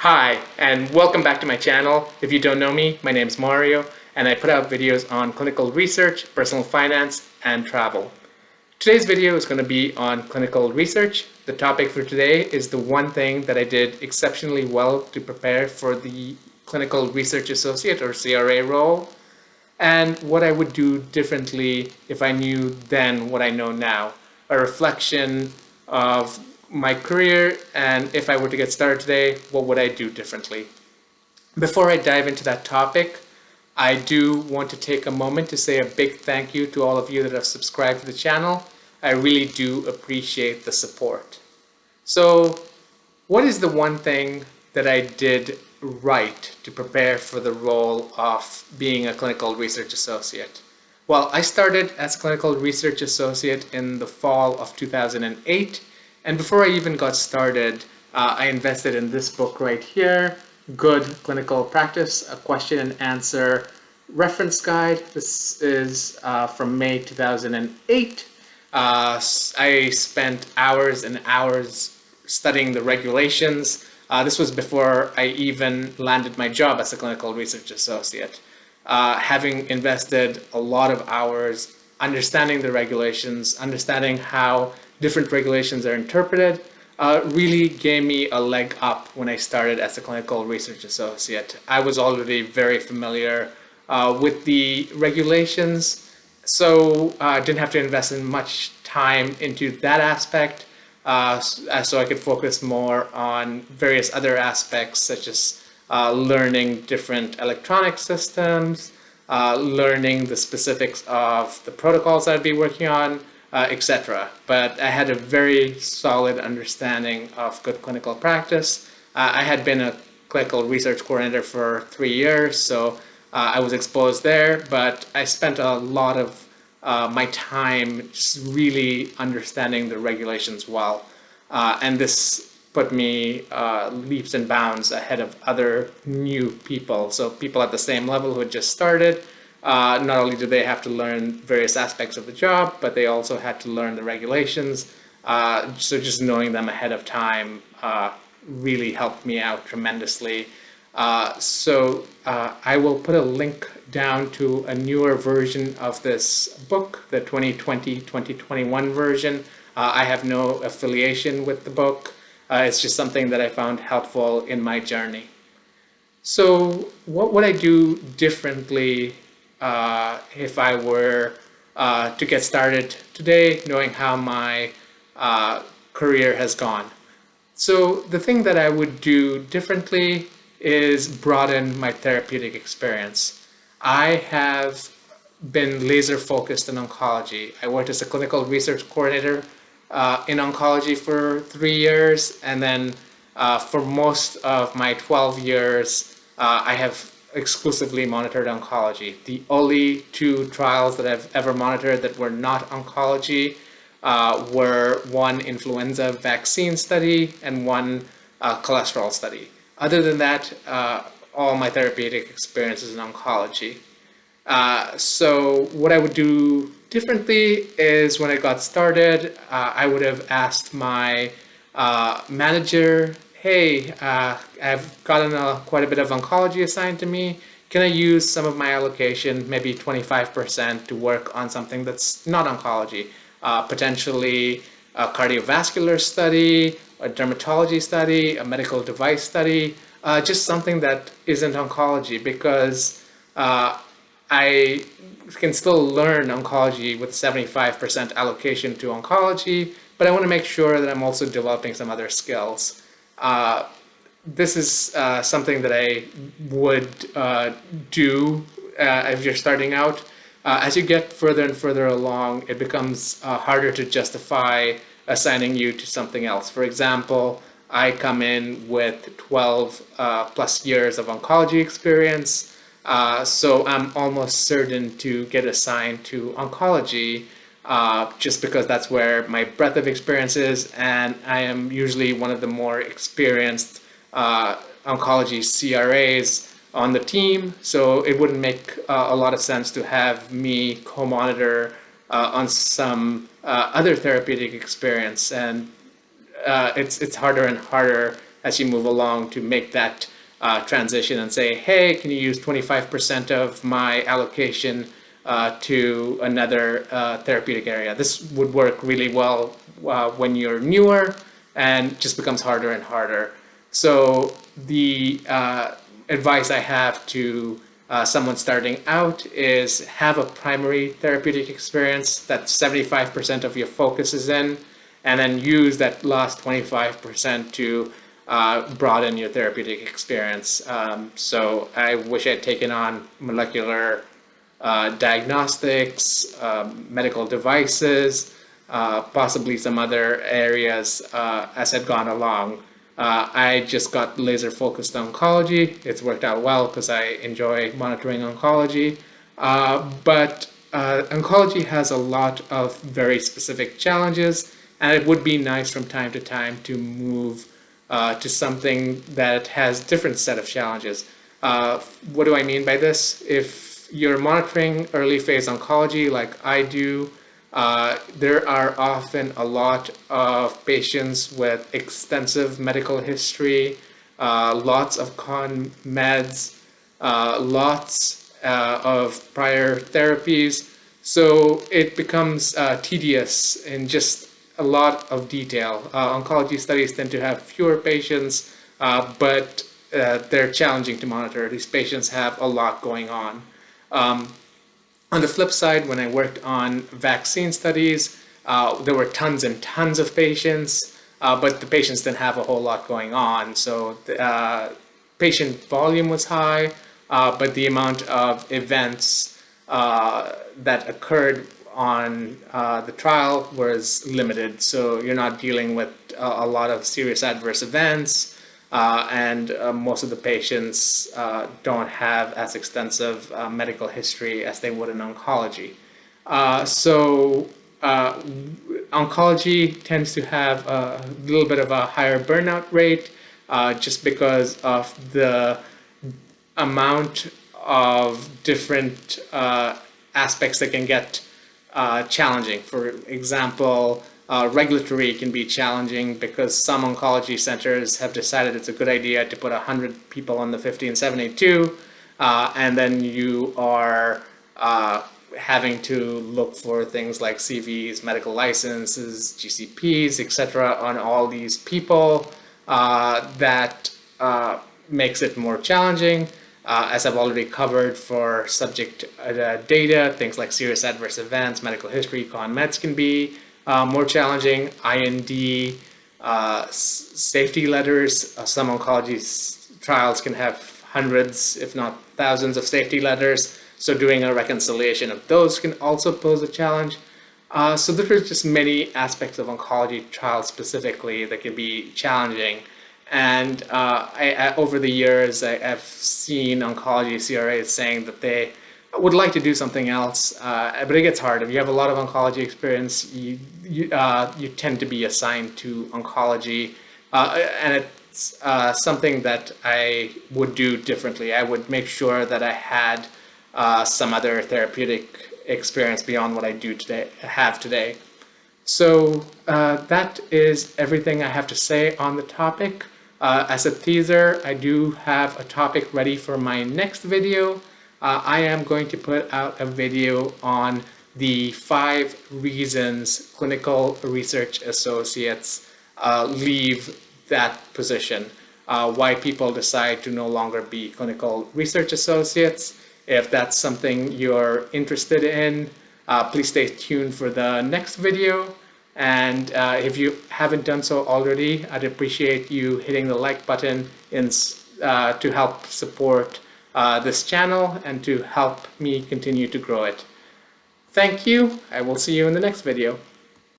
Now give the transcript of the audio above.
Hi, and welcome back to my channel. If you don't know me, my name is Mario, and I put out videos on clinical research, personal finance, and travel. Today's video is going to be on clinical research. The topic for today is the one thing that I did exceptionally well to prepare for the clinical research associate or CRA role, and what I would do differently if I knew then what I know now. A reflection of my career, and if I were to get started today, what would I do differently? Before I dive into that topic, I do want to take a moment to say a big thank you to all of you that have subscribed to the channel. I really do appreciate the support. So, what is the one thing that I did right to prepare for the role of being a clinical research associate? Well, I started as a clinical research associate in the fall of 2008, and before I even got started, I invested in this book right here, Good Clinical Practice, a question and answer reference guide. This is from May 2008. I spent hours and hours studying the regulations. This was before I even landed my job as a clinical research associate. Having invested a lot of hours understanding the regulations, understanding how different regulations are interpreted, really gave me a leg up when I started as a clinical research associate. I was already very familiar with the regulations, so I didn't have to invest in much time into that aspect, so I could focus more on various other aspects such as learning different electronic systems, learning the specifics of the protocols I'd be working on, etc. But I had a very solid understanding of good clinical practice. I had been a clinical research coordinator for 3 years, so I was exposed there, but I spent a lot of my time just really understanding the regulations well. And this put me leaps and bounds ahead of other new people. So people at the same level who had just started, not only did they have to learn various aspects of the job, but they also had to learn the regulations. So just knowing them ahead of time really helped me out tremendously. So I will put a link down to a newer version of this book, the 2020-2021 version. I have no affiliation with the book. It's just something that I found helpful in my journey. So what would I do differently if I were to get started today, knowing how my career has gone? So the thing that I would do differently is broaden my therapeutic experience. I have been laser focused in oncology. I worked as a clinical research coordinator in oncology for 3 years, and then for most of my 12 years, I have exclusively monitored oncology. The only 2 trials that I've ever monitored that were not oncology were one influenza vaccine study and one cholesterol study. Other than that, all my therapeutic experience is in oncology. So what I would do differently is when I got started, I would have asked my manager, hey, I've gotten quite a bit of oncology assigned to me. Can I use some of my allocation, maybe 25%, to work on something that's not oncology? Potentially a cardiovascular study, a dermatology study, a medical device study, just something that isn't oncology, because I can still learn oncology with 75% allocation to oncology, but I want to make sure that I'm also developing some other skills. This is something that I would do if you're starting out. As you get further and further along, it becomes harder to justify assigning you to something else. For example, I come in with 12 plus years of oncology experience, so I'm almost certain to get assigned to oncology just because that's where my breadth of experience is, and I am usually one of the more experienced oncology CRAs on the team, so it wouldn't make a lot of sense to have me co-monitor on some other therapeutic experience, and it's harder and harder as you move along to make that transition and say, hey, can you use 25% of my allocation to another therapeutic area? This would work really well when you're newer, and just becomes harder and harder. So the advice I have to someone starting out is have a primary therapeutic experience that 75% of your focus is in, and then use that last 25% to broaden your therapeutic experience. So I wish I'd taken on molecular diagnostics, medical devices, possibly some other areas as I'd gone along. I just got laser focused on oncology. It's worked out well because I enjoy monitoring oncology. But oncology has a lot of very specific challenges, and it would be nice from time to time to move to something that has different set of challenges. What do I mean by this? If you're monitoring early phase oncology like I do, there are often a lot of patients with extensive medical history, lots of con meds, lots of prior therapies. So it becomes tedious in just a lot of detail. Oncology studies tend to have fewer patients, but they're challenging to monitor. These patients have a lot going on. On the flip side, when I worked on vaccine studies, there were tons and tons of patients, but the patients didn't have a whole lot going on. So the patient volume was high, but the amount of events that occurred on the trial was limited. So you're not dealing with a lot of serious adverse events. And most of the patients don't have as extensive medical history as they would in oncology. Oncology tends to have a little bit of a higher burnout rate just because of the amount of different aspects that can get challenging. For example, regulatory can be challenging because some oncology centers have decided it's a good idea to put 100 people on the 15782, and then you are having to look for things like CVs, medical licenses, GCPs, etc. on all these people. That makes it more challenging. As I've already covered for subject data, things like serious adverse events, medical history, con meds can be more challenging. IND, safety letters. Some oncology trials can have hundreds, if not thousands, of safety letters. So doing a reconciliation of those can also pose a challenge. So there are just many aspects of oncology trials specifically that can be challenging. And over the years, I've seen oncology CRAs saying that they would like to do something else, but it gets hard. If you have a lot of oncology experience, you tend to be assigned to oncology, and it's something that I would do differently. I would make sure that I had some other therapeutic experience beyond what I have today. So that is everything I have to say on the topic. As a teaser, I do have a topic ready for my next video. I am going to put out a video on the 5 reasons clinical research associates leave that position, why people decide to no longer be clinical research associates. If that's something you're interested in, please stay tuned for the next video. And if you haven't done so already, I'd appreciate you hitting the like button to help support this channel and to help me continue to grow it. Thank you. I will see you in the next video.